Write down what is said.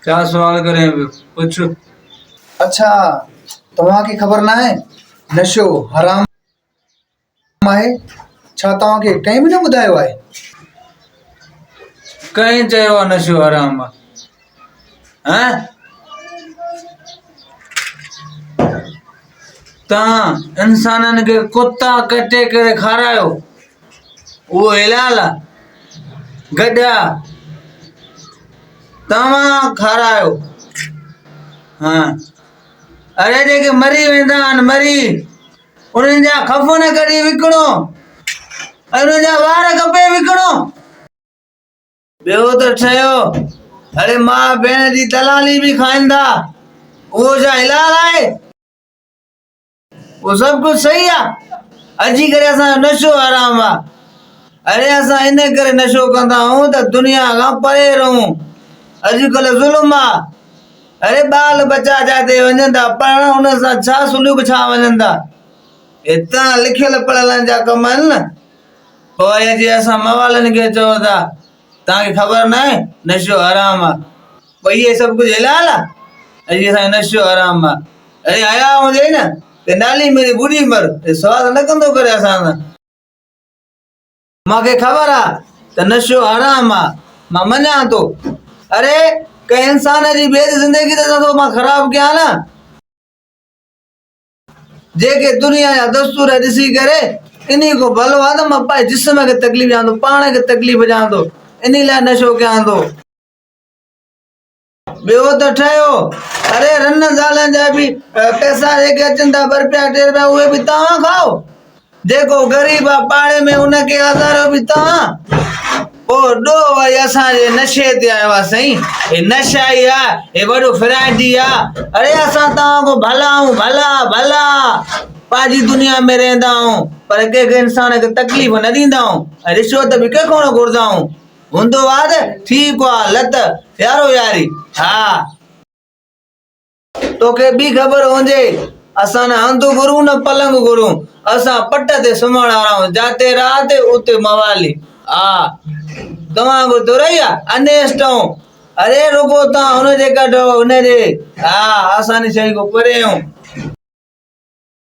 क्या सवाल करें पूछो। अच्छा, तव्हांखे ख़बर न आहे नशो हराम आहे? छा तव्हांखे कंहिं बि न ॿुधायो आहे? कहीं चयो आहे नशो हराम आहे? हैं? तव्हां इंसाननि खे कुता कटे करे खारायो, उहो हिलाल आहे? गॾा तव्हां खारायो। हाँ, अरे जेके मरी वेंदा आहिनि, मरी उन्हनि जा खफ़न कढी विकिणो, उन्हनि जा वार कपे विकिणो। ॿियो त ठहियो, अरे मां भेण जी दलाली बि खाईंदा, उहो छा हिलाल आहे? वो सब कुछ सही आहे। अजी करे असां नशो हराम आहे। अरे असां इन करे नशो कंदा आहियूं त दुनिया खां परे रहूं। अॼुकल्ह ज़ुल्म आहे। अरे बाल बच्चा जाते वञनि था पढ़ण, उन सां छा सुलूक छा वञनि था। हितां लिखियल पढ़ियल जा कम आहिनि न। पोइ अची असां मवालनि खे चओ था तव्हांखे ख़बर न आहे नशो हराम आहे। पोइ इहे सभु कुझु हिलाल आहे? अॼु असांजो नशो हराम आहे। अरे हया हुजे न त नाली मेरी बुढ़ी मर, सवाल न कंदो करे असां सां। मूंखे ख़बर आहे त नशो हराम आहे, मां मञा थो। अरे कंहिं इंसान जी ॿिए ज़िंदगी त मां ख़राब कयां न। जेके दुनिया जा दस्तूर ॾिसी करे इन्ही को भलो आहे त मां पंहिंजे जिस्म खे तकलीफ़ ॾियां थो, पाण खे तकलीफ़ ॾियां थो, इन लाइ नशो कयां थो। ॿियो त ठहियो, अरे रन ज़ालनि जा बि पैसा जेके अचनि था ₹2 ₹3 उहे बि तव्हां खाओ। जेको ग़रीब आहे पाड़े में उनखे हज़ारो बि तव्हां। पोइ ॾो वरी असांजे नशे ते आयो आहे साईं। हे नशा ई आहे, हे वॾो फ्राइडी आहे। अरे असां तव्हां को भला आहियूं, भला भला पंहिंजी दुनिया में रहंदा आहियूं, पर कंहिंखे इंसान खे तकलीफ़ न ॾींदा आहियूं, ऐं रिश्वत बि कंहिंखो न घुरंदा आहियूं। हूंदो आहे त ठीकु आहे, लत यारो यारी। हा, तोखे बि ख़बर हुजे असां न हंधु घुरूं न पलंग घुरूं, असां पट ते सुम्हण वारा आहियूं, जाते रात उते मवाली। हा, तव्हां ॿुधो रही आहे अनेस्ट आहियूं। अरे रुगो तव्हां हुनजे कढो हुनजे। हा, असांजी शइ खां परे आहियूं।